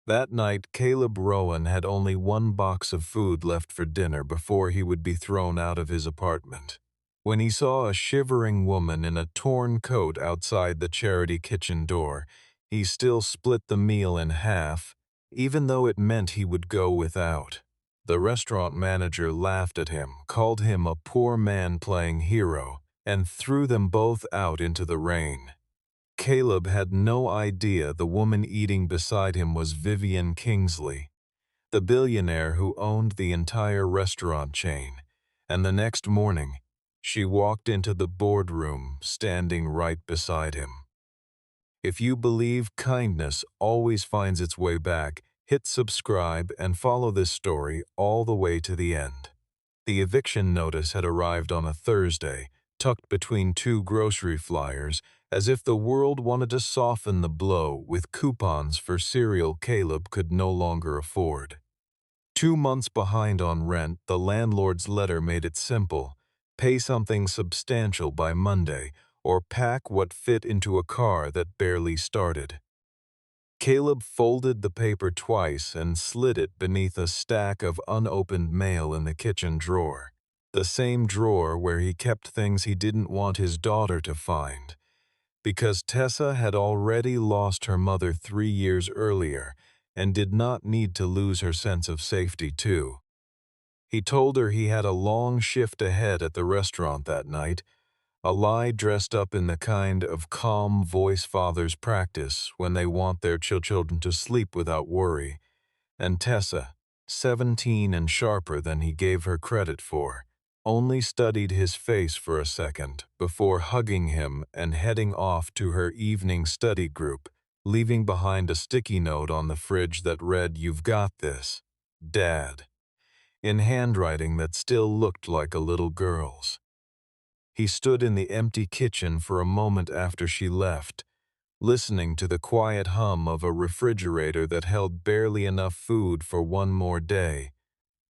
That night, Caleb Rowan had only one box of food left for dinner before he would be thrown out of his apartment. When he saw a shivering woman in a torn coat outside the charity kitchen door, he still split the meal in half, even though it meant he would go without. The restaurant manager laughed at him, called him a poor man playing hero, and threw them both out into the rain. Caleb had no idea the woman eating beside him was Vivian Kingsley, the billionaire who owned the entire restaurant chain, and the next morning, she walked into the boardroom standing right beside him. If you believe kindness always finds its way back, hit subscribe and follow this story all the way to the end. The eviction notice had arrived on a Thursday, tucked between two grocery flyers, as if the world wanted to soften the blow with coupons for cereal Caleb could no longer afford. 2 months behind on rent, the landlord's letter made it simple: pay something substantial by Monday, or pack what fit into a car that barely started. Caleb folded the paper twice and slid it beneath a stack of unopened mail in the kitchen drawer, the same drawer where he kept things he didn't want his daughter to find. Because Tessa had already lost her mother 3 years earlier and did not need to lose her sense of safety too. He told her he had a long shift ahead at the restaurant that night, a lie dressed up in the kind of calm voice fathers practice when they want their children to sleep without worry. And Tessa, 17 and sharper than he gave her credit for, only studied his face for a second before hugging him and heading off to her evening study group, leaving behind a sticky note on the fridge that read, "You've got this, Dad," in handwriting that still looked like a little girl's. He stood in the empty kitchen for a moment after she left, listening to the quiet hum of a refrigerator that held barely enough food for one more day,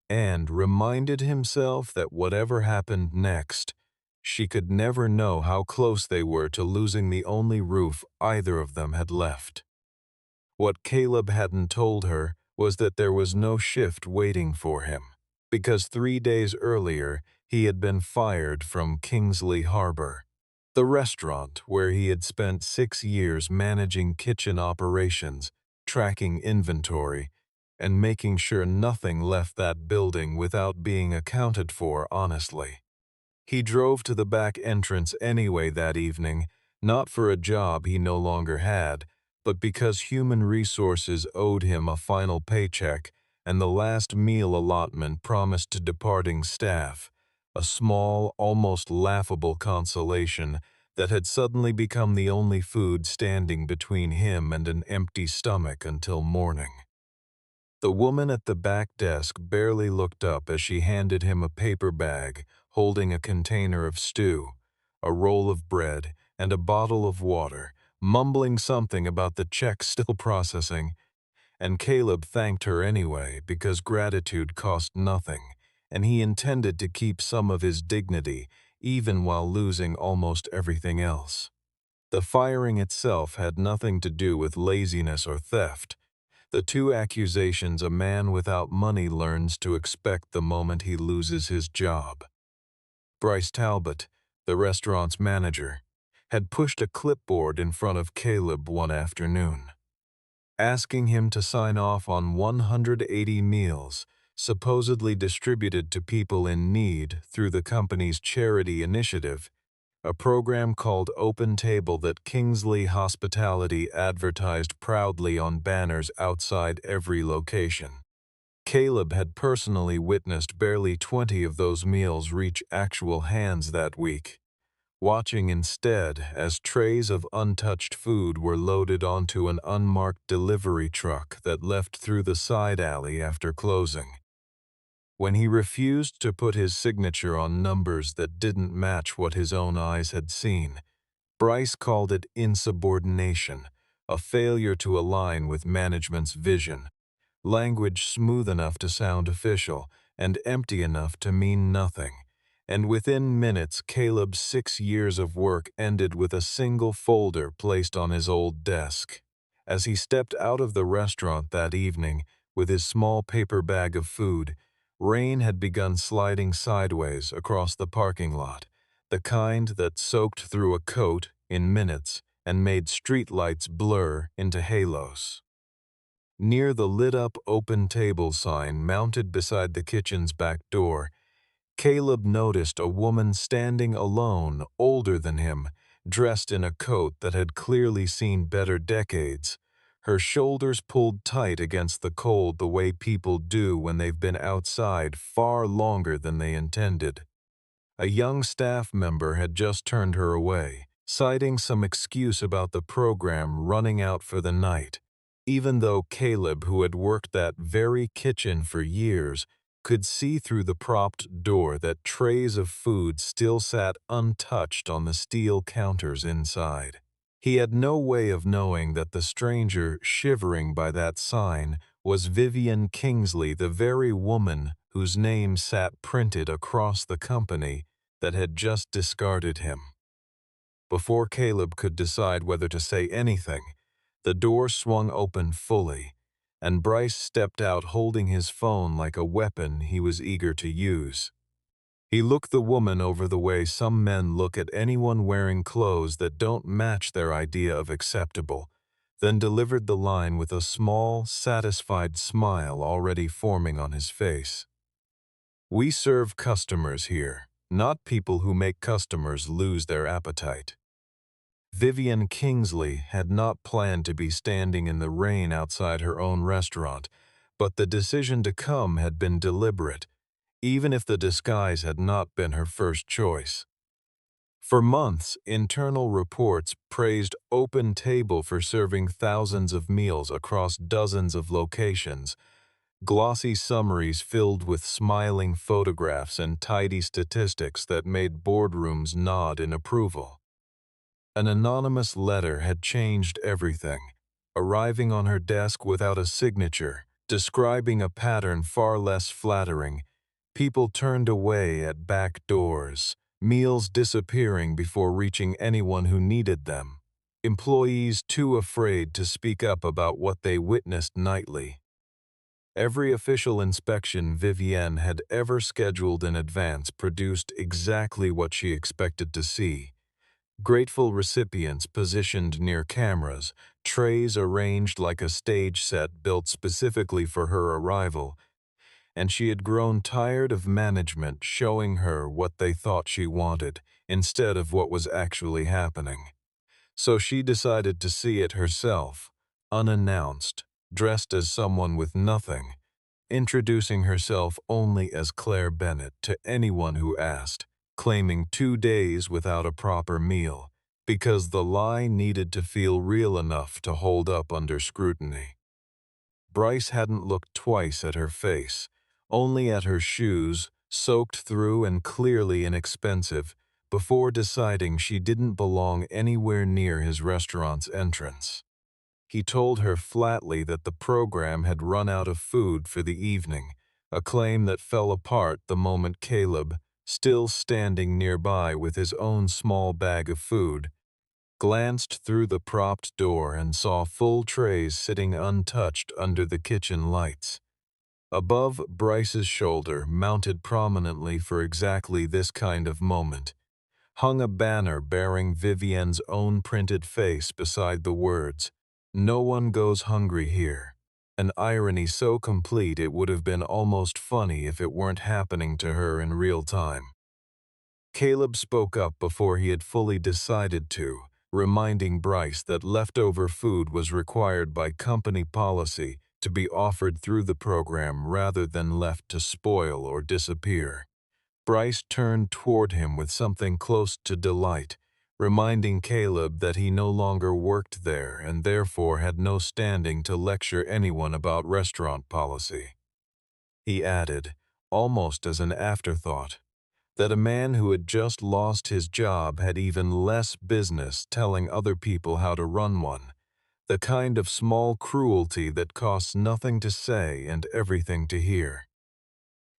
and reminded himself that whatever happened next, she could never know how close they were to losing the only roof either of them had left. What Caleb hadn't told her was that there was no shift waiting for him, because 3 days earlier he had been fired from Kingsley Harbor, the restaurant where he had spent 6 years managing kitchen operations, tracking inventory, and making sure nothing left that building without being accounted for honestly. He drove to the back entrance anyway that evening, not for a job he no longer had, but because human resources owed him a final paycheck and the last meal allotment promised to departing staff, a small, almost laughable consolation that had suddenly become the only food standing between him and an empty stomach until morning. The woman at the back desk barely looked up as she handed him a paper bag holding a container of stew, a roll of bread, and a bottle of water, mumbling something about the check still processing, and Caleb thanked her anyway because gratitude cost nothing, and he intended to keep some of his dignity even while losing almost everything else. The firing itself had nothing to do with laziness or theft, the two accusations a man without money learns to expect the moment he loses his job. Bryce Talbot, the restaurant's manager, had pushed a clipboard in front of Caleb one afternoon, asking him to sign off on 180 meals supposedly distributed to people in need through the company's charity initiative, a program called Open Table that Kingsley Hospitality advertised proudly on banners outside every location. Caleb had personally witnessed barely 20 of those meals reach actual hands that week, watching instead as trays of untouched food were loaded onto an unmarked delivery truck that left through the side alley after closing. When he refused to put his signature on numbers that didn't match what his own eyes had seen, Bryce called it insubordination, a failure to align with management's vision, language smooth enough to sound official and empty enough to mean nothing. And within minutes, Caleb's 6 years of work ended with a single folder placed on his old desk. As he stepped out of the restaurant that evening with his small paper bag of food, rain had begun sliding sideways across the parking lot, the kind that soaked through a coat in minutes and made streetlights blur into halos. Near the lit-up open table sign mounted beside the kitchen's back door, Caleb noticed a woman standing alone, older than him, dressed in a coat that had clearly seen better decades, her shoulders pulled tight against the cold the way people do when they've been outside far longer than they intended. A young staff member had just turned her away, citing some excuse about the program running out for the night, even though Caleb, who had worked that very kitchen for years, could see through the propped door that trays of food still sat untouched on the steel counters inside. He had no way of knowing that the stranger shivering by that sign was Vivian Kingsley, the very woman whose name sat printed across the company that had just discarded him. Before Caleb could decide whether to say anything, the door swung open fully, and Bryce stepped out holding his phone like a weapon he was eager to use. He looked the woman over the way some men look at anyone wearing clothes that don't match their idea of acceptable, then delivered the line with a small, satisfied smile already forming on his face. "We serve customers here, not people who make customers lose their appetite." Vivian Kingsley had not planned to be standing in the rain outside her own restaurant, but the decision to come had been deliberate, even if the disguise had not been her first choice. For months, internal reports praised Open Table for serving thousands of meals across dozens of locations, glossy summaries filled with smiling photographs and tidy statistics that made boardrooms nod in approval. An anonymous letter had changed everything, arriving on her desk without a signature, describing a pattern far less flattering. People turned away at back doors, meals disappearing before reaching anyone who needed them, employees too afraid to speak up about what they witnessed nightly. Every official inspection Vivienne had ever scheduled in advance produced exactly what she expected to see. Grateful recipients positioned near cameras, trays arranged like a stage set built specifically for her arrival, and she had grown tired of management showing her what they thought she wanted instead of what was actually happening. So she decided to see it herself, unannounced, dressed as someone with nothing, introducing herself only as Claire Bennett to anyone who asked, claiming 2 days without a proper meal, because the lie needed to feel real enough to hold up under scrutiny. Bryce hadn't looked twice at her face, only at her shoes, soaked through and clearly inexpensive, before deciding she didn't belong anywhere near his restaurant's entrance. He told her flatly that the program had run out of food for the evening, a claim that fell apart the moment Caleb, still standing nearby with his own small bag of food, glanced through the propped door and saw full trays sitting untouched under the kitchen lights. Above Bryce's shoulder, mounted prominently for exactly this kind of moment, hung a banner bearing Vivienne's own printed face beside the words, "No one goes hungry here," an irony so complete it would have been almost funny if it weren't happening to her in real time. Caleb spoke up before he had fully decided to, reminding Bryce that leftover food was required by company policy to be offered through the program rather than left to spoil or disappear. Bryce turned toward him with something close to delight, reminding Caleb that he no longer worked there and therefore had no standing to lecture anyone about restaurant policy. He added, almost as an afterthought, that a man who had just lost his job had even less business telling other people how to run one, the kind of small cruelty that costs nothing to say and everything to hear.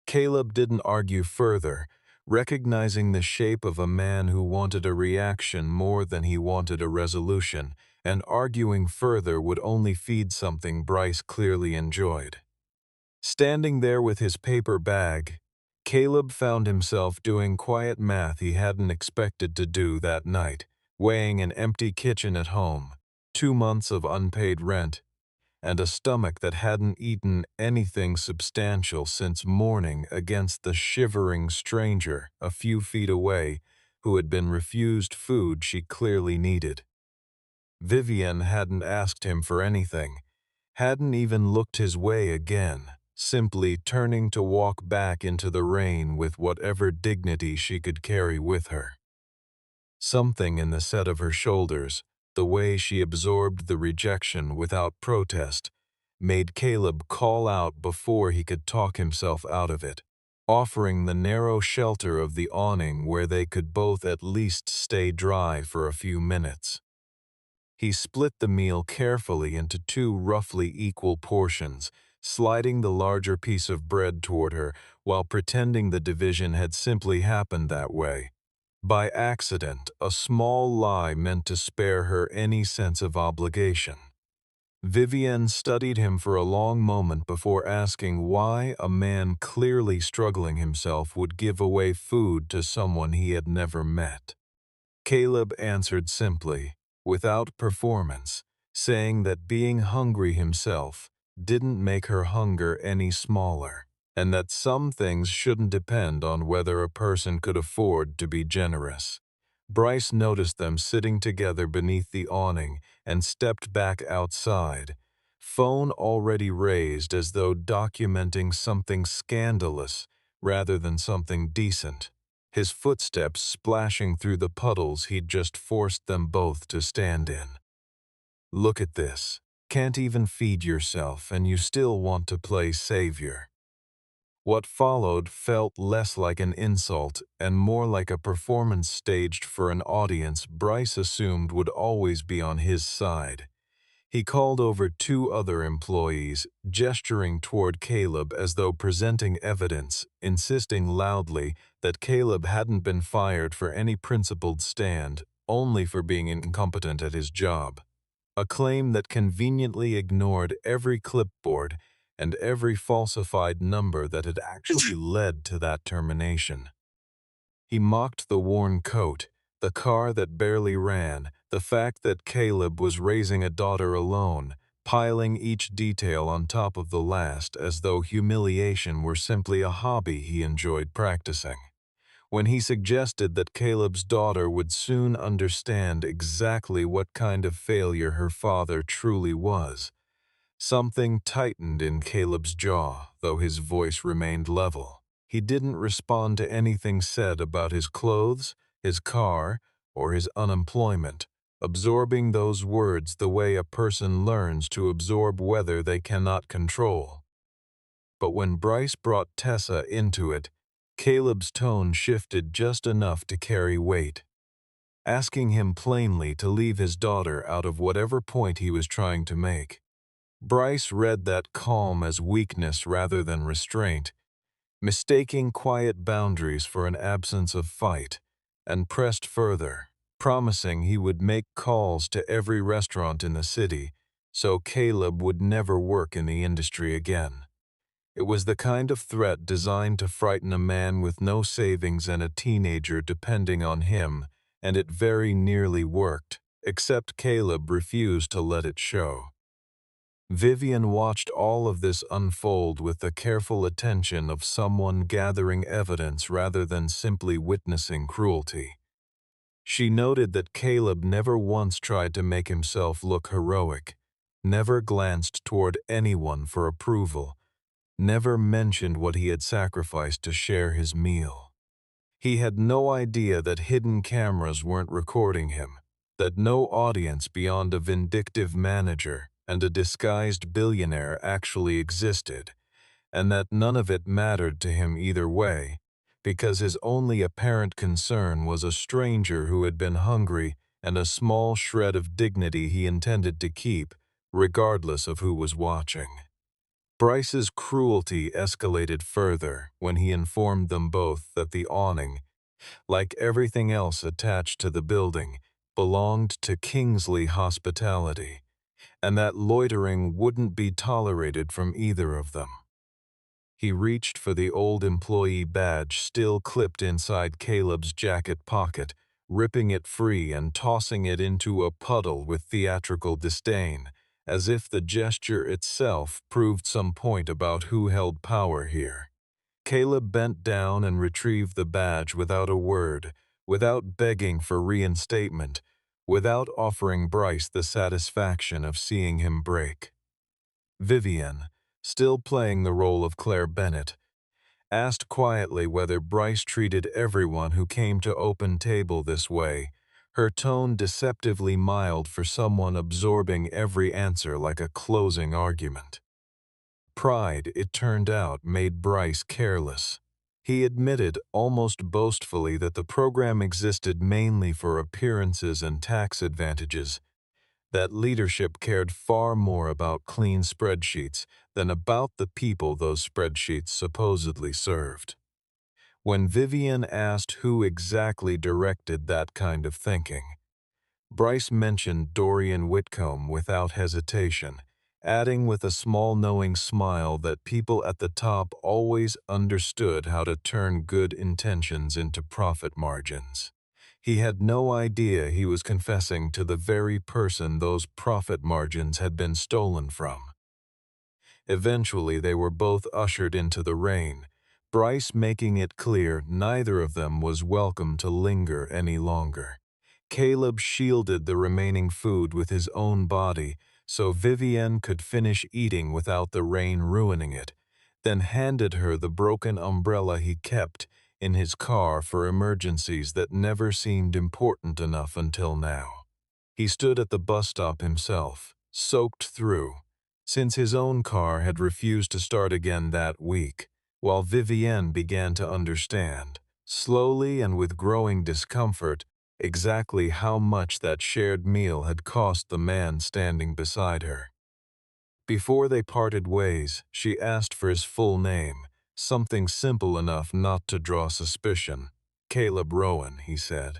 Caleb didn't argue further, recognizing the shape of a man who wanted a reaction more than he wanted a resolution, and arguing further would only feed something Bryce clearly enjoyed. Standing there with his paper bag, Caleb found himself doing quiet math he hadn't expected to do that night, weighing an empty kitchen at home, 2 months of unpaid rent, and a stomach that hadn't eaten anything substantial since mourning against the shivering stranger a few feet away who had been refused food she clearly needed. Vivian hadn't asked him for anything, hadn't even looked his way again, simply turning to walk back into the rain with whatever dignity she could carry with her. Something in the set of her shoulders, the way she absorbed the rejection without protest, made Caleb call out before he could talk himself out of it, offering the narrow shelter of the awning where they could both at least stay dry for a few minutes. He split the meal carefully into 2 roughly equal portions, sliding the larger piece of bread toward her while pretending the division had simply happened that way. By accident, a small lie meant to spare her any sense of obligation. Vivian studied him for a long moment before asking why a man clearly struggling himself would give away food to someone he had never met. Caleb answered simply, without performance, saying that being hungry himself didn't make her hunger any smaller, and that some things shouldn't depend on whether a person could afford to be generous. Bryce noticed them sitting together beneath the awning and stepped back outside, phone already raised as though documenting something scandalous rather than something decent, his footsteps splashing through the puddles he'd just forced them both to stand in. Look at this. Can't even feed yourself and you still want to play savior. What followed felt less like an insult and more like a performance staged for an audience Bryce assumed would always be on his side. He called over 2 other employees, gesturing toward Caleb as though presenting evidence, insisting loudly that Caleb hadn't been fired for any principled stand, only for being incompetent at his job. A claim that conveniently ignored every clipboard and every falsified number that had actually led to that termination. He mocked the worn coat, the car that barely ran, the fact that Caleb was raising a daughter alone, piling each detail on top of the last as though humiliation were simply a hobby he enjoyed practicing. When he suggested that Caleb's daughter would soon understand exactly what kind of failure her father truly was, something tightened in Caleb's jaw, though his voice remained level. He didn't respond to anything said about his clothes, his car, or his unemployment, absorbing those words the way a person learns to absorb weather they cannot control. But when Bryce brought Tessa into it, Caleb's tone shifted just enough to carry weight, asking him plainly to leave his daughter out of whatever point he was trying to make. Bryce read that calm as weakness rather than restraint, mistaking quiet boundaries for an absence of fight, and pressed further, promising he would make calls to every restaurant in the city so Caleb would never work in the industry again. It was the kind of threat designed to frighten a man with no savings and a teenager depending on him, and it very nearly worked, except Caleb refused to let it show. Vivian watched all of this unfold with the careful attention of someone gathering evidence rather than simply witnessing cruelty. She noted that Caleb never once tried to make himself look heroic, never glanced toward anyone for approval, never mentioned what he had sacrificed to share his meal. He had no idea that hidden cameras weren't recording him, that no audience beyond a vindictive manager and a disguised billionaire actually existed, and that none of it mattered to him either way, because his only apparent concern was a stranger who had been hungry and a small shred of dignity he intended to keep, regardless of who was watching. Bryce's cruelty escalated further when he informed them both that the awning, like everything else attached to the building, belonged to Kingsley Hospitality, and that loitering wouldn't be tolerated from either of them. He reached for the old employee badge still clipped inside Caleb's jacket pocket, ripping it free and tossing it into a puddle with theatrical disdain, as if the gesture itself proved some point about who held power here. Caleb bent down and retrieved the badge without a word, without begging for reinstatement, without offering Bryce the satisfaction of seeing him break. Vivian, still playing the role of Claire Bennett, asked quietly whether Bryce treated everyone who came to open table this way, her tone deceptively mild for someone absorbing every answer like a closing argument. Pride, it turned out, made Bryce careless. He admitted almost boastfully that the program existed mainly for appearances and tax advantages, that leadership cared far more about clean spreadsheets than about the people those spreadsheets supposedly served. When Vivian asked who exactly directed that kind of thinking, Bryce mentioned Dorian Whitcomb without hesitation, adding with a small knowing smile that people at the top always understood how to turn good intentions into profit margins. He had no idea he was confessing to the very person those profit margins had been stolen from. Eventually, they were both ushered into the rain, Bryce making it clear neither of them was welcome to linger any longer. Caleb shielded the remaining food with his own body so Vivienne could finish eating without the rain ruining it, then handed her the broken umbrella he kept in his car for emergencies that never seemed important enough until now. He stood at the bus stop himself, soaked through, since his own car had refused to start again that week, while Vivienne began to understand, slowly and with growing discomfort, exactly how much that shared meal had cost the man standing beside her. Before they parted ways, she asked for his full name, something simple enough not to draw suspicion. Caleb Rowan, he said.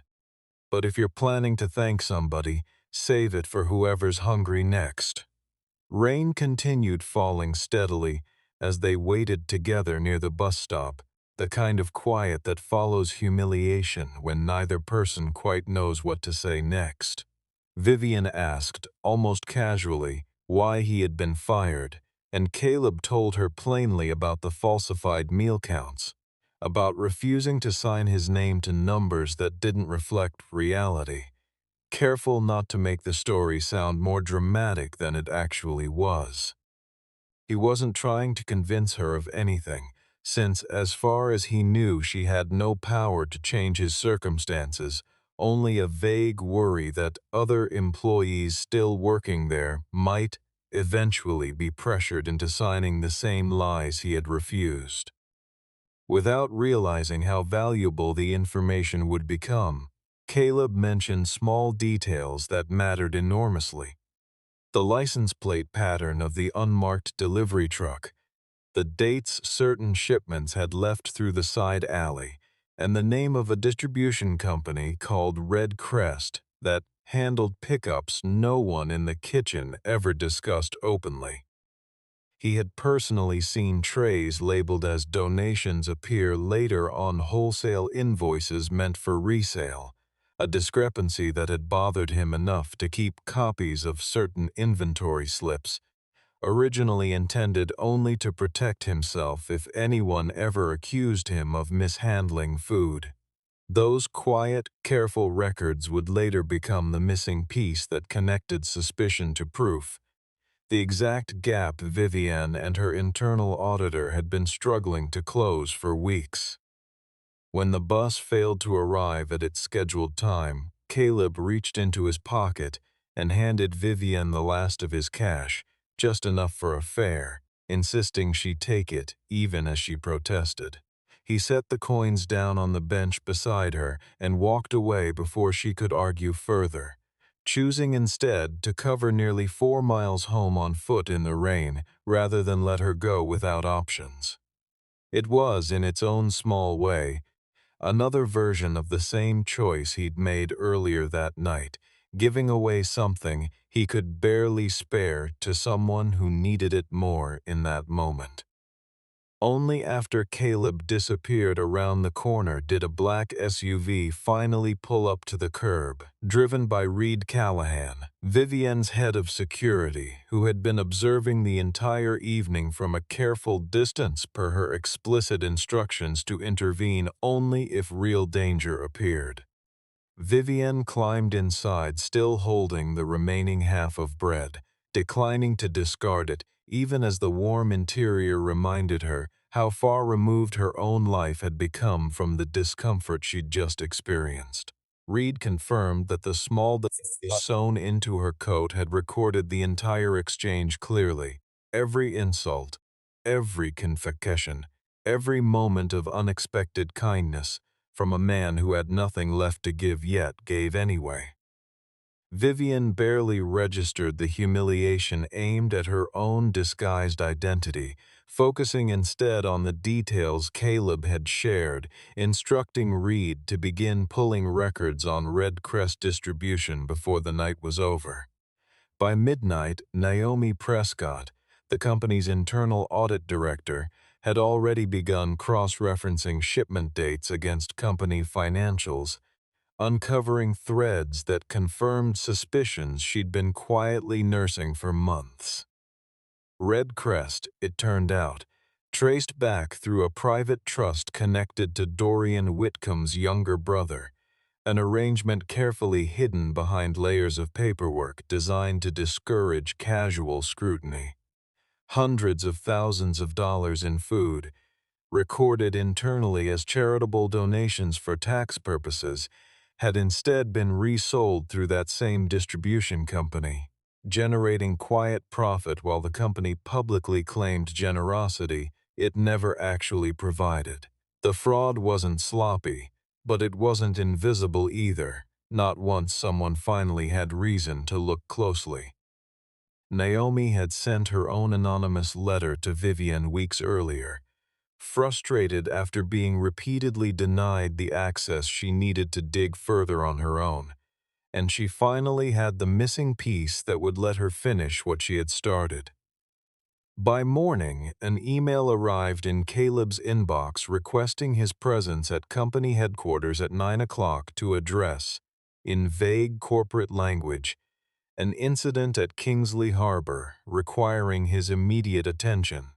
But if you're planning to thank somebody, save it for whoever's hungry next. Rain continued falling steadily as they waited together near the bus stop, the kind of quiet that follows humiliation when neither person quite knows what to say next. Vivian asked, almost casually, why he had been fired, and Caleb told her plainly about the falsified meal counts, about refusing to sign his name to numbers that didn't reflect reality, careful not to make the story sound more dramatic than it actually was. He wasn't trying to convince her of anything, since as far as he knew she had no power to change his circumstances, only a vague worry that other employees still working there might eventually be pressured into signing the same lies he had refused. Without realizing how valuable the information would become, Caleb mentioned small details that mattered enormously. The license plate pattern of the unmarked delivery truck, the dates certain shipments had left through the side alley, and the name of a distribution company called Red Crest that handled pickups no one in the kitchen ever discussed openly. He had personally seen trays labeled as donations appear later on wholesale invoices meant for resale, a discrepancy that had bothered him enough to keep copies of certain inventory slips, originally intended only to protect himself if anyone ever accused him of mishandling food. Those quiet, careful records would later become the missing piece that connected suspicion to proof, the exact gap Vivienne and her internal auditor had been struggling to close for weeks. When the bus failed to arrive at its scheduled time, Caleb reached into his pocket and handed Vivienne the last of his cash, just enough for a fare, insisting she take it even as she protested. He set the coins down on the bench beside her and walked away before she could argue further, choosing instead to cover nearly 4 miles home on foot in the rain rather than let her go without options. It was, in its own small way, Another version of the same choice he'd made earlier that night, giving away something he could barely spare to someone who needed it more in that moment. Only after Caleb disappeared around the corner did a black SUV finally pull up to the curb, driven by Reed Callahan, Vivienne's head of security, who had been observing the entire evening from a careful distance per her explicit instructions to intervene only if real danger appeared. Vivienne climbed inside, still holding the remaining half of bread, declining to discard it, even as the warm interior reminded her how far removed her own life had become from the discomfort she'd just experienced. Reed confirmed that the small device sewn into her coat had recorded the entire exchange clearly. Every insult, every confession, every moment of unexpected kindness, from a man who had nothing left to give yet gave anyway. Vivian barely registered the humiliation aimed at her own disguised identity, focusing instead on the details Caleb had shared, instructing Reed to begin pulling records on Red Crest distribution before the night was over. By midnight, Naomi Prescott, the company's internal audit director, had already begun cross-referencing shipment dates against company financials, uncovering threads that confirmed suspicions she'd been quietly nursing for months. Red Crest, it turned out, traced back through a private trust connected to Dorian Whitcomb's younger brother, an arrangement carefully hidden behind layers of paperwork designed to discourage casual scrutiny. Hundreds of thousands of dollars in food, recorded internally as charitable donations for tax purposes, had instead been resold through that same distribution company, generating quiet profit while the company publicly claimed generosity it never actually provided. The fraud wasn't sloppy, but it wasn't invisible either, not once someone finally had reason to look closely. Naomi had sent her own anonymous letter to Vivian weeks earlier, frustrated after being repeatedly denied the access she needed to dig further on her own, and she finally had the missing piece that would let her finish what she had started. By morning, an email arrived in Caleb's inbox requesting his presence at company headquarters at 9 o'clock to address, in vague corporate language, an incident at Kingsley Harbor requiring his immediate attention.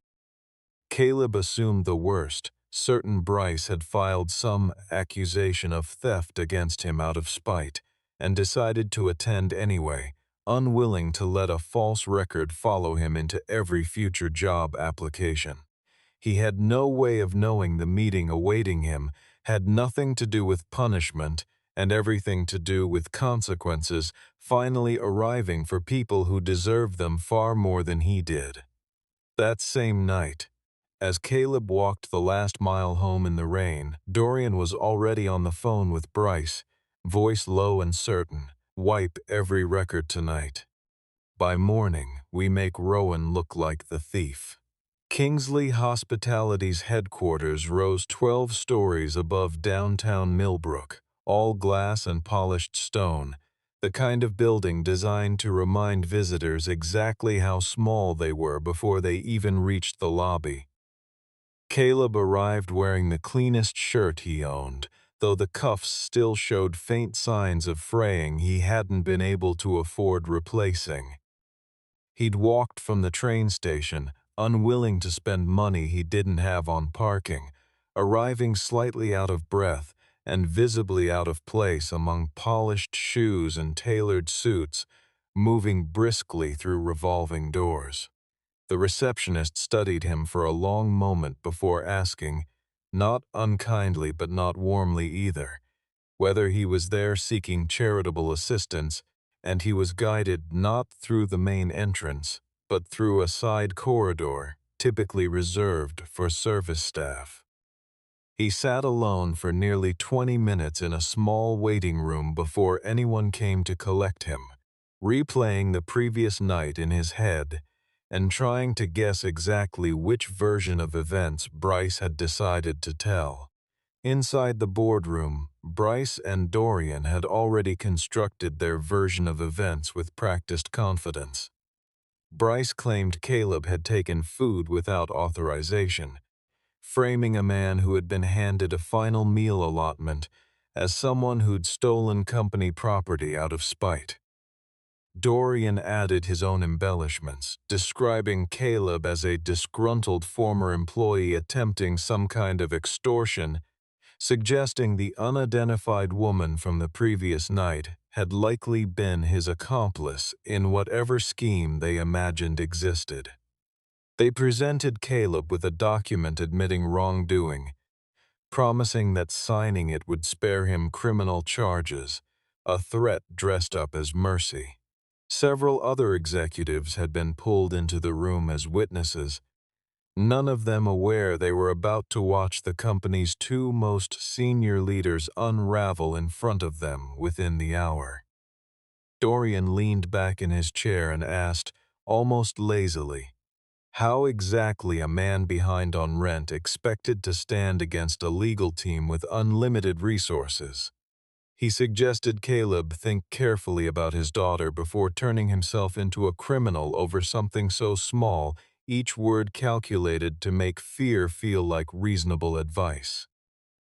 Caleb assumed the worst, certain Bryce had filed some accusation of theft against him out of spite, and decided to attend anyway, unwilling to let a false record follow him into every future job application. He had no way of knowing the meeting awaiting him had nothing to do with punishment and everything to do with consequences finally arriving for people who deserved them far more than he did. That same night, as Caleb walked the last mile home in the rain, Dorian was already on the phone with Bryce, voice low and certain. "Wipe every record tonight. By morning, we make Rowan look like the thief." Kingsley Hospitality's headquarters rose 12 stories above downtown Millbrook, all glass and polished stone, the kind of building designed to remind visitors exactly how small they were before they even reached the lobby. Caleb arrived wearing the cleanest shirt he owned, though the cuffs still showed faint signs of fraying he hadn't been able to afford replacing. He'd walked from the train station, unwilling to spend money he didn't have on parking, arriving slightly out of breath and visibly out of place among polished shoes and tailored suits, moving briskly through revolving doors. The receptionist studied him for a long moment before asking, not unkindly but not warmly either, whether he was there seeking charitable assistance, and he was guided not through the main entrance, but through a side corridor typically reserved for service staff. He sat alone for nearly 20 minutes in a small waiting room before anyone came to collect him, replaying the previous night in his head and trying to guess exactly which version of events Bryce had decided to tell. Inside the boardroom, Bryce and Dorian had already constructed their version of events with practiced confidence. Bryce claimed Caleb had taken food without authorization, framing a man who had been handed a final meal allotment as someone who'd stolen company property out of spite. Dorian added his own embellishments, describing Caleb as a disgruntled former employee attempting some kind of extortion, suggesting the unidentified woman from the previous night had likely been his accomplice in whatever scheme they imagined existed. They presented Caleb with a document admitting wrongdoing, promising that signing it would spare him criminal charges, a threat dressed up as mercy. Several other executives had been pulled into the room as witnesses, none of them aware they were about to watch the company's two most senior leaders unravel in front of them within the hour. Dorian leaned back in his chair and asked, almost lazily, how exactly a man behind on rent expected to stand against a legal team with unlimited resources. He suggested Caleb think carefully about his daughter before turning himself into a criminal over something so small, each word calculated to make fear feel like reasonable advice.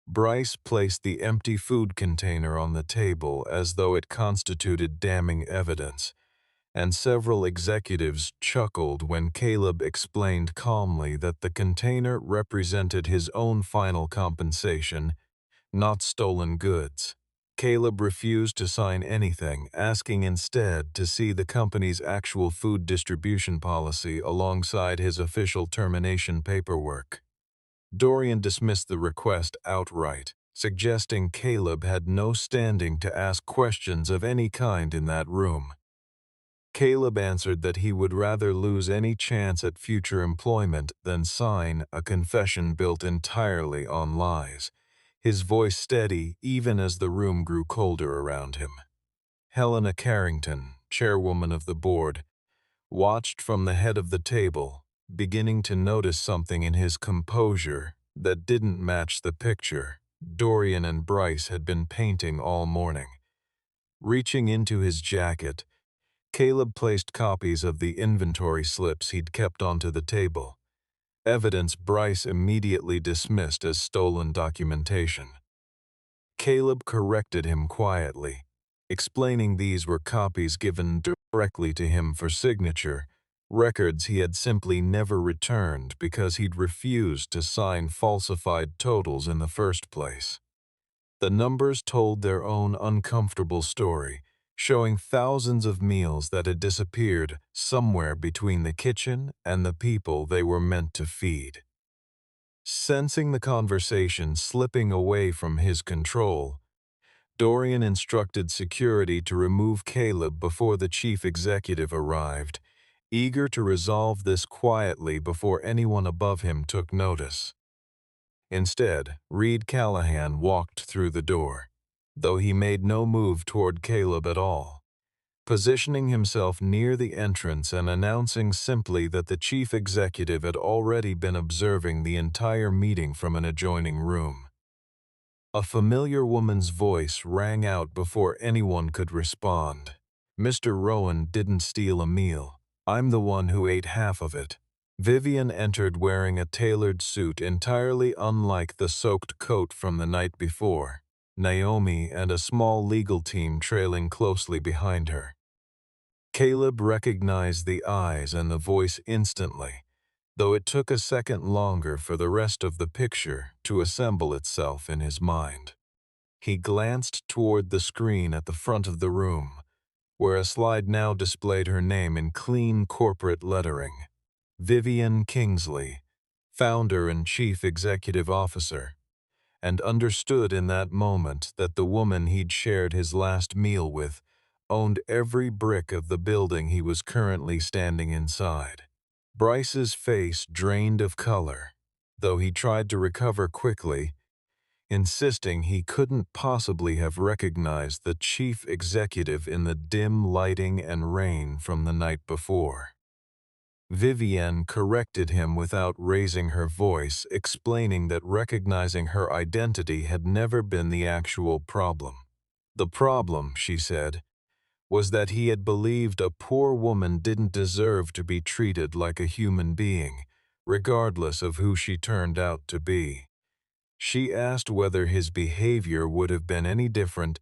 Bryce placed the empty food container on the table as though it constituted damning evidence, and several executives chuckled when Caleb explained calmly that the container represented his own final compensation, not stolen goods. Caleb refused to sign anything, asking instead to see the company's actual food distribution policy alongside his official termination paperwork. Dorian dismissed the request outright, suggesting Caleb had no standing to ask questions of any kind in that room. Caleb answered that he would rather lose any chance at future employment than sign a confession built entirely on lies, his voice steady even as the room grew colder around him. Helena Carrington, chairwoman of the board, watched from the head of the table, beginning to notice something in his composure that didn't match the picture Dorian and Bryce had been painting all morning. Reaching into his jacket, Caleb placed copies of the inventory slips he'd kept onto the table, evidence Bryce immediately dismissed as stolen documentation. Caleb corrected him quietly, explaining these were copies given directly to him for signature, records he had simply never returned because he'd refused to sign falsified totals in the first place. The numbers told their own uncomfortable story, showing thousands of meals that had disappeared somewhere between the kitchen and the people they were meant to feed. Sensing the conversation slipping away from his control, Dorian instructed security to remove Caleb before the chief executive arrived, eager to resolve this quietly before anyone above him took notice. Instead, Reed Callahan walked through the door, though he made no move toward Caleb at all, positioning himself near the entrance and announcing simply that the chief executive had already been observing the entire meeting from an adjoining room. A familiar woman's voice rang out before anyone could respond. "Mr. Rowan didn't steal a meal. I'm the one who ate half of it." Vivian entered wearing a tailored suit entirely unlike the soaked coat from the night before, Naomi and a small legal team trailing closely behind her. Caleb recognized the eyes and the voice instantly, though it took a second longer for the rest of the picture to assemble itself in his mind. He glanced toward the screen at the front of the room, where a slide now displayed her name in clean corporate lettering. Vivian Kingsley, founder and chief executive officer, and understood in that moment that the woman he'd shared his last meal with owned every brick of the building he was currently standing inside. Bryce's face drained of color, though he tried to recover quickly, insisting he couldn't possibly have recognized the chief executive in the dim lighting and rain from the night before. Vivienne corrected him without raising her voice, explaining that recognizing her identity had never been the actual problem. The problem, she said, was that he had believed a poor woman didn't deserve to be treated like a human being, regardless of who she turned out to be. She asked whether his behavior would have been any different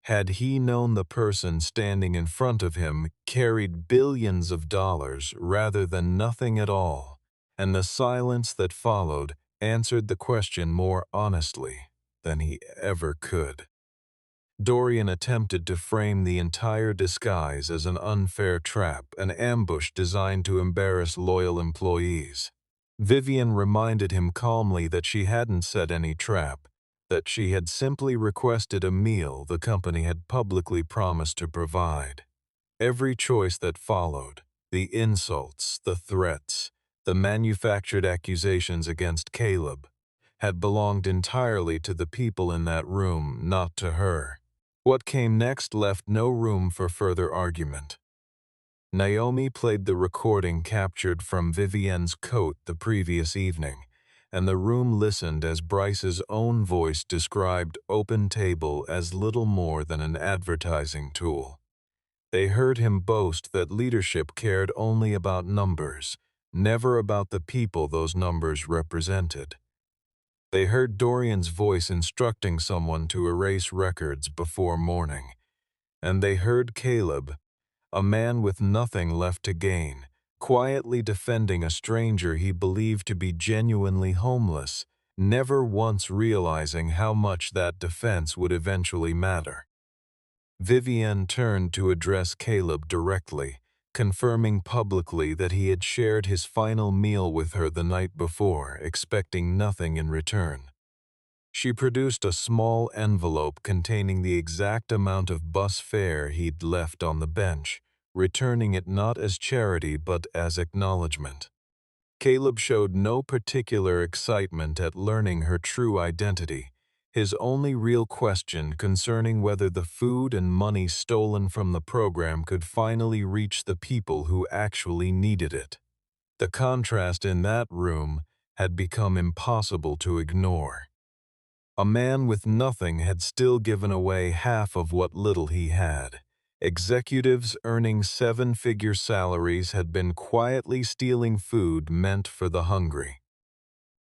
had he known the person standing in front of him carried billions of dollars rather than nothing at all, and the silence that followed answered the question more honestly than he ever could. Dorian attempted to frame the entire disguise as an unfair trap, an ambush designed to embarrass loyal employees. Vivian reminded him calmly that she hadn't set any trap, that she had simply requested a meal the company had publicly promised to provide. Every choice that followed, the insults, the threats, the manufactured accusations against Caleb, had belonged entirely to the people in that room, not to her. What came next left no room for further argument. Naomi played the recording captured from Vivienne's coat the previous evening, and the room listened as Bryce's own voice described Open Table as little more than an advertising tool. They heard him boast that leadership cared only about numbers, never about the people those numbers represented. They heard Dorian's voice instructing someone to erase records before morning, and they heard Caleb, a man with nothing left to gain, quietly defending a stranger he believed to be genuinely homeless, never once realizing how much that defense would eventually matter. Vivienne turned to address Caleb directly, confirming publicly that he had shared his final meal with her the night before, expecting nothing in return. She produced a small envelope containing the exact amount of bus fare he'd left on the bench, returning it not as charity but as acknowledgement. Caleb showed no particular excitement at learning her true identity, his only real question concerning whether the food and money stolen from the program could finally reach the people who actually needed it. The contrast in that room had become impossible to ignore. A man with nothing had still given away half of what little he had. Executives earning seven-figure salaries had been quietly stealing food meant for the hungry.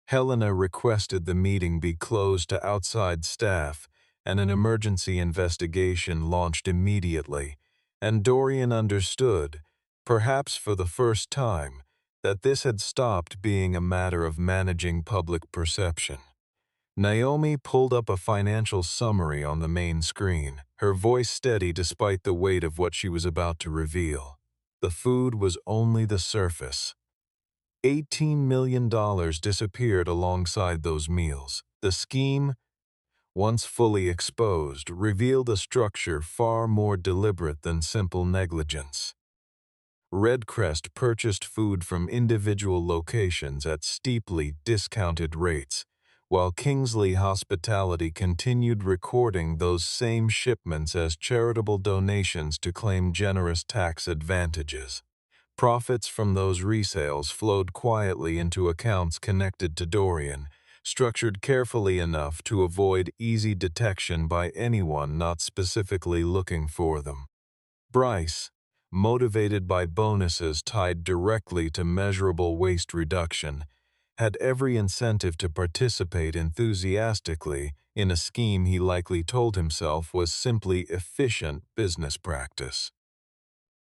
Helena requested the meeting be closed to outside staff and an emergency investigation launched immediately, and Dorian understood, perhaps for the first time, that this had stopped being a matter of managing public perception. Naomi pulled up a financial summary on the main screen, her voice steady despite the weight of what she was about to reveal. The food was only the surface. $18 million disappeared alongside those meals. The scheme, once fully exposed, revealed a structure far more deliberate than simple negligence. Redcrest purchased food from individual locations at steeply discounted rates, while Kingsley Hospitality continued recording those same shipments as charitable donations to claim generous tax advantages. Profits from those resales flowed quietly into accounts connected to Dorian, structured carefully enough to avoid easy detection by anyone not specifically looking for them. Bryce, motivated by bonuses tied directly to measurable waste reduction, had every incentive to participate enthusiastically in a scheme he likely told himself was simply efficient business practice.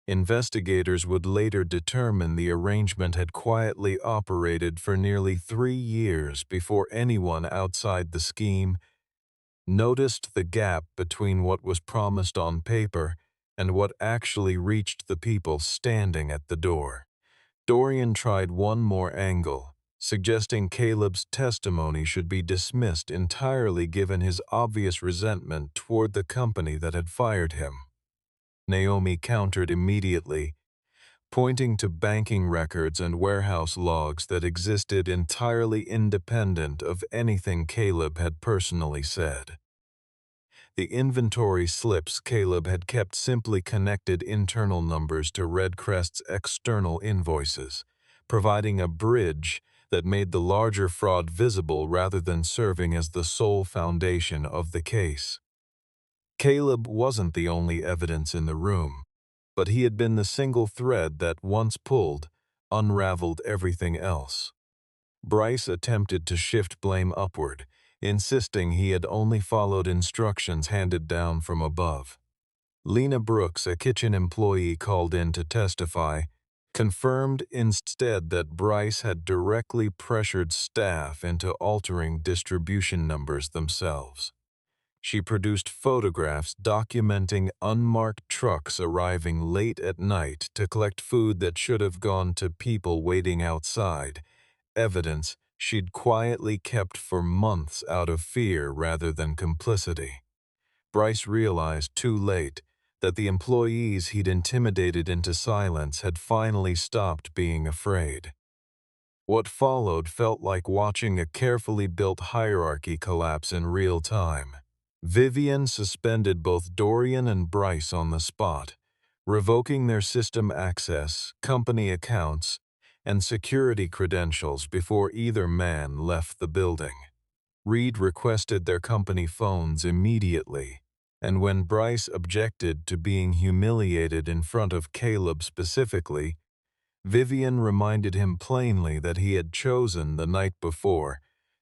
Investigators would later determine the arrangement had quietly operated for nearly 3 years before anyone outside the scheme noticed the gap between what was promised on paper and what actually reached the people standing at the door. Dorian tried one more angle, suggesting Caleb's testimony should be dismissed entirely given his obvious resentment toward the company that had fired him. Naomi countered immediately, pointing to banking records and warehouse logs that existed entirely independent of anything Caleb had personally said. The inventory slips Caleb had kept simply connected internal numbers to Redcrest's external invoices, providing a bridge that made the larger fraud visible rather than serving as the sole foundation of the case. Caleb wasn't the only evidence in the room, but he had been the single thread that, once pulled, unraveled everything else. Bryce attempted to shift blame upward, insisting he had only followed instructions handed down from above. Lena Brooks, a kitchen employee called in to testify, confirmed instead that Bryce had directly pressured staff into altering distribution numbers themselves. She produced photographs documenting unmarked trucks arriving late at night to collect food that should have gone to people waiting outside, evidence she'd quietly kept for months out of fear rather than complicity. Bryce realized too late that the employees he'd intimidated into silence had finally stopped being afraid. What followed felt like watching a carefully built hierarchy collapse in real time. Vivian suspended both Dorian and Bryce on the spot, revoking their system access, company accounts, and security credentials before either man left the building. Reed requested their company phones immediately, and when Bryce objected to being humiliated in front of Caleb specifically, Vivian reminded him plainly that he had chosen the night before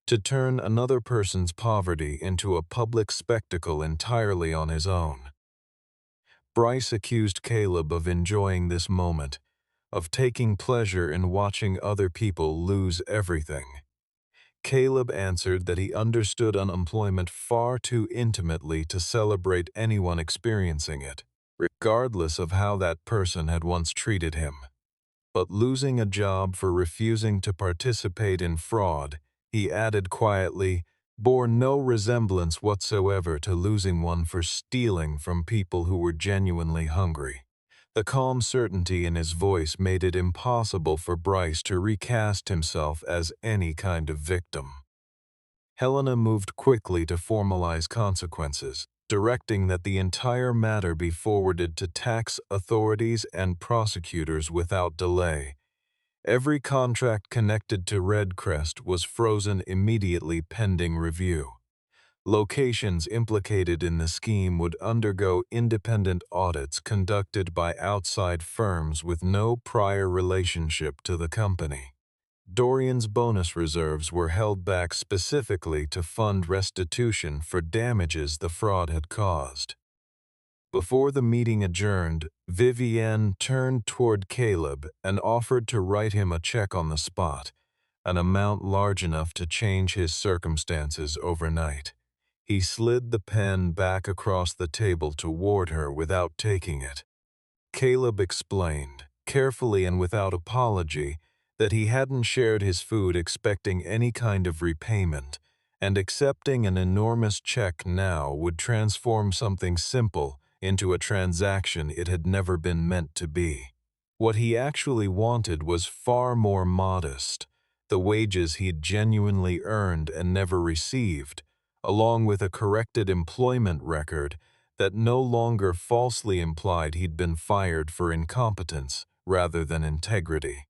to turn another person's poverty into a public spectacle entirely on his own. Bryce accused Caleb of enjoying this moment, of taking pleasure in watching other people lose everything. Caleb answered that he understood unemployment far too intimately to celebrate anyone experiencing it, regardless of how that person had once treated him. But losing a job for refusing to participate in fraud, he added quietly, bore no resemblance whatsoever to losing one for stealing from people who were genuinely hungry. The calm certainty in his voice made it impossible for Bryce to recast himself as any kind of victim. Helena moved quickly to formalize consequences, directing that the entire matter be forwarded to tax authorities and prosecutors without delay. Every contract connected to Redcrest was frozen immediately pending review. Locations implicated in the scheme would undergo independent audits conducted by outside firms with no prior relationship to the company. Dorian's bonus reserves were held back specifically to fund restitution for damages the fraud had caused. Before the meeting adjourned, Vivienne turned toward Caleb and offered to write him a check on the spot, an amount large enough to change his circumstances overnight. He slid the pen back across the table toward her without taking it. Caleb explained, carefully and without apology, that he hadn't shared his food expecting any kind of repayment, and accepting an enormous check now would transform something simple into a transaction it had never been meant to be. What he actually wanted was far more modest, the wages he'd genuinely earned and never received, along with a corrected employment record that no longer falsely implied he'd been fired for incompetence rather than integrity.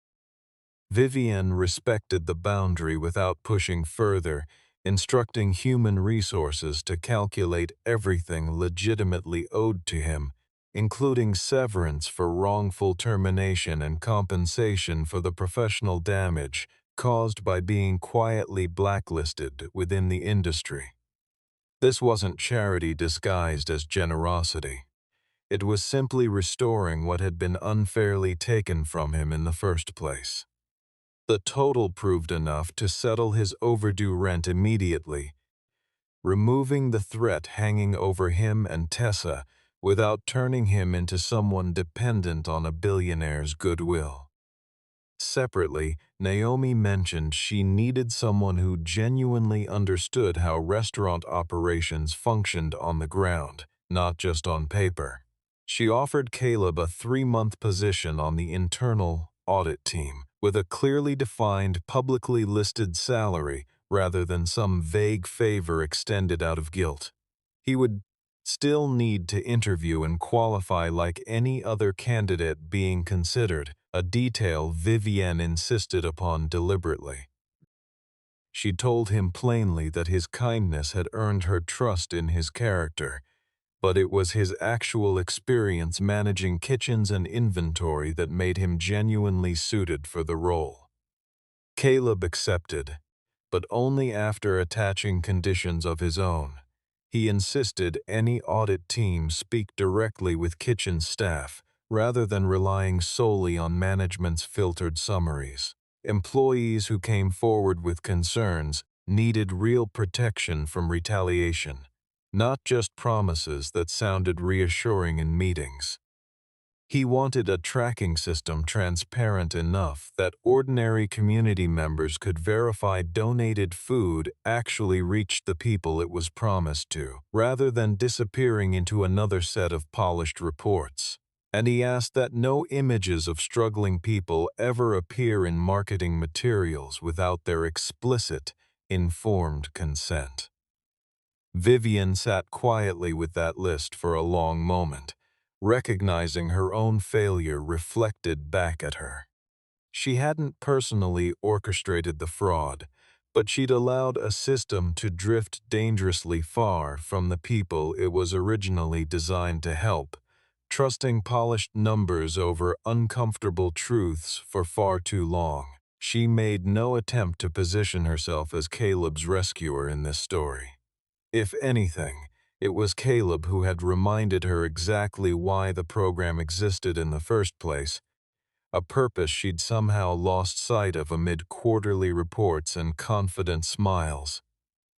Vivian respected the boundary without pushing further, instructing human resources to calculate everything legitimately owed to him, including severance for wrongful termination and compensation for the professional damage caused by being quietly blacklisted within the industry. This wasn't charity disguised as generosity. It was simply restoring what had been unfairly taken from him in the first place. The total proved enough to settle his overdue rent immediately, removing the threat hanging over him and Tessa without turning him into someone dependent on a billionaire's goodwill. Separately, Naomi mentioned she needed someone who genuinely understood how restaurant operations functioned on the ground, not just on paper. She offered Caleb a 3-month position on the internal audit team, with a clearly defined, publicly listed salary rather than some vague favor extended out of guilt. He would still need to interview and qualify like any other candidate being considered, a detail Vivienne insisted upon deliberately. She told him plainly that his kindness had earned her trust in his character, but it was his actual experience managing kitchens and inventory that made him genuinely suited for the role. Caleb accepted, but only after attaching conditions of his own. He insisted any audit team speak directly with kitchen staff, rather than relying solely on management's filtered summaries. Employees who came forward with concerns needed real protection from retaliation, not just promises that sounded reassuring in meetings. He wanted a tracking system transparent enough that ordinary community members could verify donated food actually reached the people it was promised to, rather than disappearing into another set of polished reports. And he asked that no images of struggling people ever appear in marketing materials without their explicit, informed consent. Vivian sat quietly with that list for a long moment, recognizing her own failure reflected back at her. She hadn't personally orchestrated the fraud, but she'd allowed a system to drift dangerously far from the people it was originally designed to help, trusting polished numbers over uncomfortable truths for far too long. She made no attempt to position herself as Caleb's rescuer in this story. If anything, it was Caleb who had reminded her exactly why the program existed in the first place, a purpose she'd somehow lost sight of amid quarterly reports and confident smiles.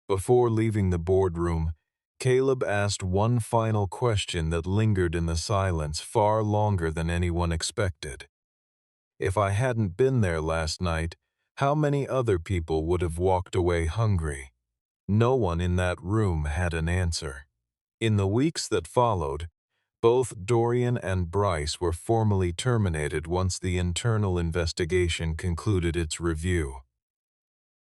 Before leaving the boardroom, Caleb asked one final question that lingered in the silence far longer than anyone expected. If I hadn't been there last night, how many other people would have walked away hungry? No one in that room had an answer. In the weeks that followed, both Dorian and Bryce were formally terminated once the internal investigation concluded its review.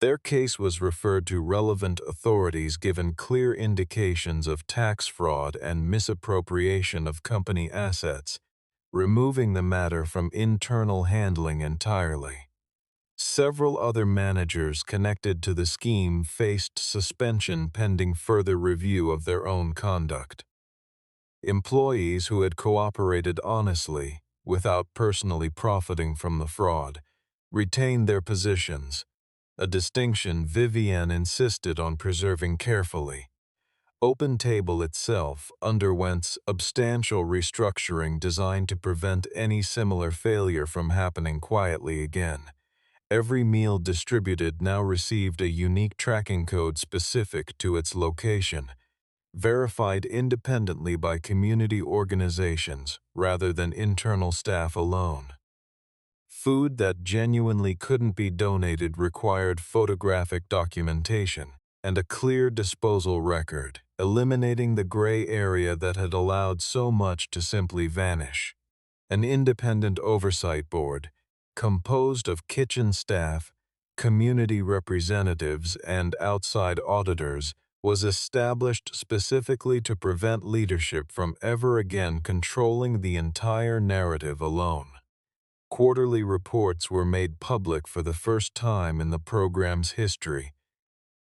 Their case was referred to relevant authorities given clear indications of tax fraud and misappropriation of company assets, removing the matter from internal handling entirely. Several other managers connected to the scheme faced suspension pending further review of their own conduct. Employees who had cooperated honestly, without personally profiting from the fraud, retained their positions, a distinction Vivienne insisted on preserving carefully. OpenTable itself underwent substantial restructuring designed to prevent any similar failure from happening quietly again. Every meal distributed now received a unique tracking code specific to its location, verified independently by community organizations rather than internal staff alone. Food that genuinely couldn't be donated required photographic documentation and a clear disposal record, eliminating the gray area that had allowed so much to simply vanish. An independent oversight board, composed of kitchen staff, community representatives, and outside auditors, was established specifically to prevent leadership from ever again controlling the entire narrative alone. Quarterly reports were made public for the first time in the program's history,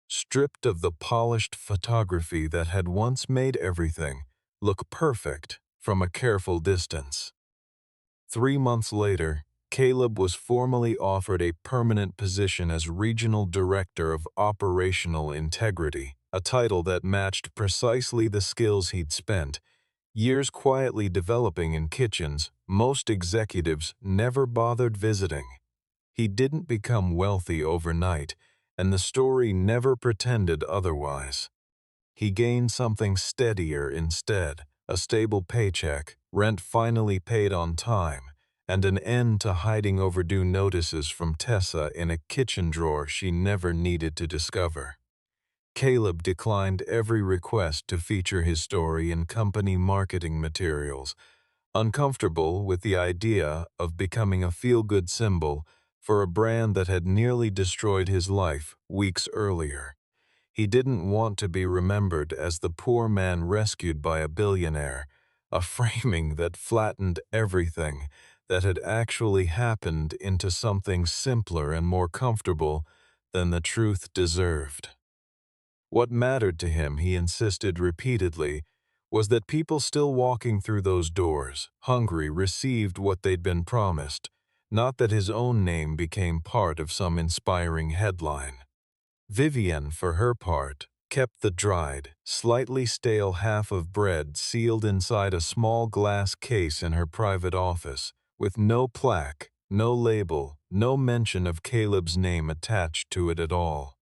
stripped of the polished photography that had once made everything look perfect from a careful distance. 3 months later, Caleb was formally offered a permanent position as Regional Director of Operational Integrity, a title that matched precisely the skills he'd spent years quietly developing in kitchens most executives never bothered visiting. He didn't become wealthy overnight, and the story never pretended otherwise. He gained something steadier instead, a stable paycheck, rent finally paid on time, and an end to hiding overdue notices from Tessa in a kitchen drawer she never needed to discover. Caleb declined every request to feature his story in company marketing materials, uncomfortable with the idea of becoming a feel-good symbol for a brand that had nearly destroyed his life weeks earlier. He didn't want to be remembered as the poor man rescued by a billionaire, a framing that flattened everything that had actually happened into something simpler and more comfortable than the truth deserved. What mattered to him, he insisted repeatedly, was that people still walking through those doors, hungry, received what they'd been promised, not that his own name became part of some inspiring headline. Vivienne, for her part, kept the dried, slightly stale half of bread sealed inside a small glass case in her private office, with no plaque, no label, no mention of Caleb's name attached to it at all.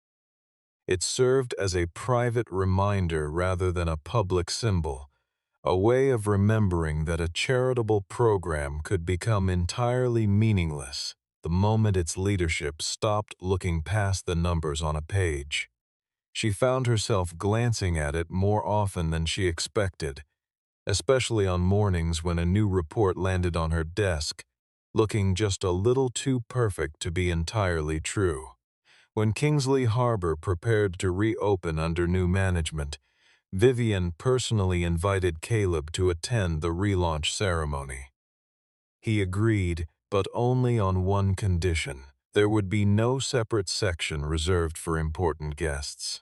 It served as a private reminder rather than a public symbol, a way of remembering that a charitable program could become entirely meaningless the moment its leadership stopped looking past the numbers on a page. She found herself glancing at it more often than she expected, especially on mornings when a new report landed on her desk, looking just a little too perfect to be entirely true. When Kingsley Harbor prepared to reopen under new management, Vivienne personally invited Caleb to attend the relaunch ceremony. He agreed, but only on one condition: there would be no separate section reserved for important guests.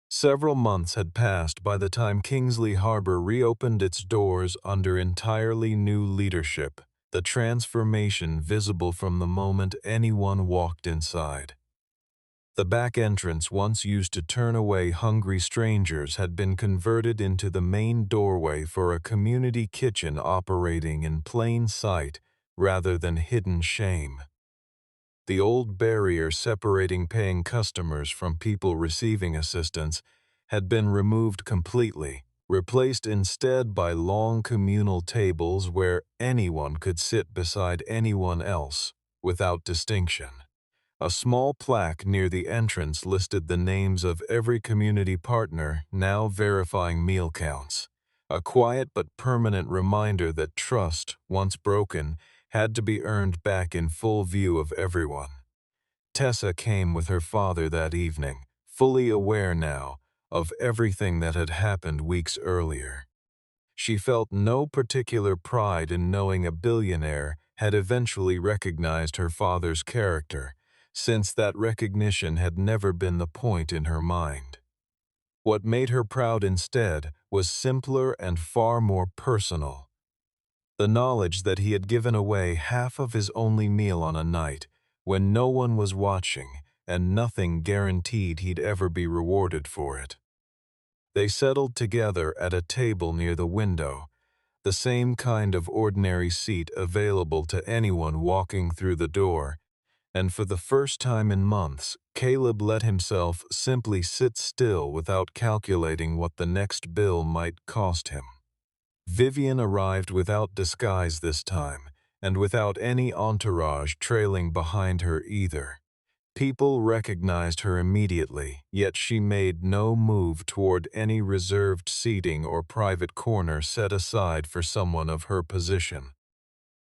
Several months had passed by the time Kingsley Harbor reopened its doors under entirely new leadership, the transformation visible from the moment anyone walked inside. The back entrance, once used to turn away hungry strangers, had been converted into the main doorway for a community kitchen operating in plain sight rather than hidden shame. The old barrier separating paying customers from people receiving assistance had been removed completely, replaced instead by long communal tables where anyone could sit beside anyone else, without distinction. A small plaque near the entrance listed the names of every community partner, now verifying meal counts. A quiet but permanent reminder that trust, once broken, had to be earned back in full view of everyone. Tessa came with her father that evening, fully aware now of everything that had happened weeks earlier. She felt no particular pride in knowing a billionaire had eventually recognized her father's character, since that recognition had never been the point in her mind. What made her proud instead was simpler and far more personal. The knowledge that he had given away half of his only meal on a night when no one was watching and nothing guaranteed he'd ever be rewarded for it. They settled together at a table near the window, the same kind of ordinary seat available to anyone walking through the door, and for the first time in months, Caleb let himself simply sit still without calculating what the next bill might cost him. Vivienne arrived without disguise this time, and without any entourage trailing behind her either. People recognized her immediately, yet she made no move toward any reserved seating or private corner set aside for someone of her position.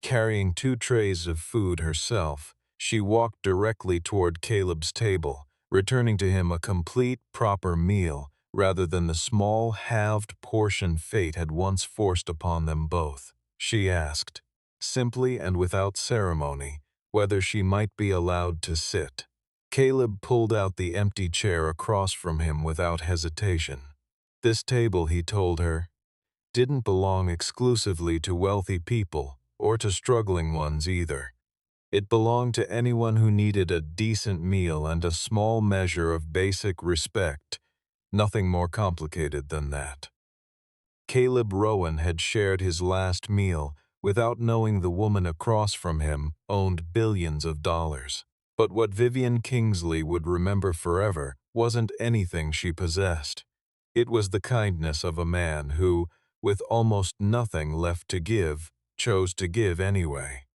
Carrying 2 trays of food herself, she walked directly toward Caleb's table, returning to him a complete, proper meal rather than the small, halved portion fate had once forced upon them both. She asked, simply and without ceremony, whether she might be allowed to sit. Caleb pulled out the empty chair across from him without hesitation. This table, he told her, didn't belong exclusively to wealthy people or to struggling ones either. It belonged to anyone who needed a decent meal and a small measure of basic respect, nothing more complicated than that. Caleb Rowan had shared his last meal without knowing the woman across from him owned billions of dollars. But what Vivienne Kingsley would remember forever wasn't anything she possessed. It was the kindness of a man who, with almost nothing left to give, chose to give anyway.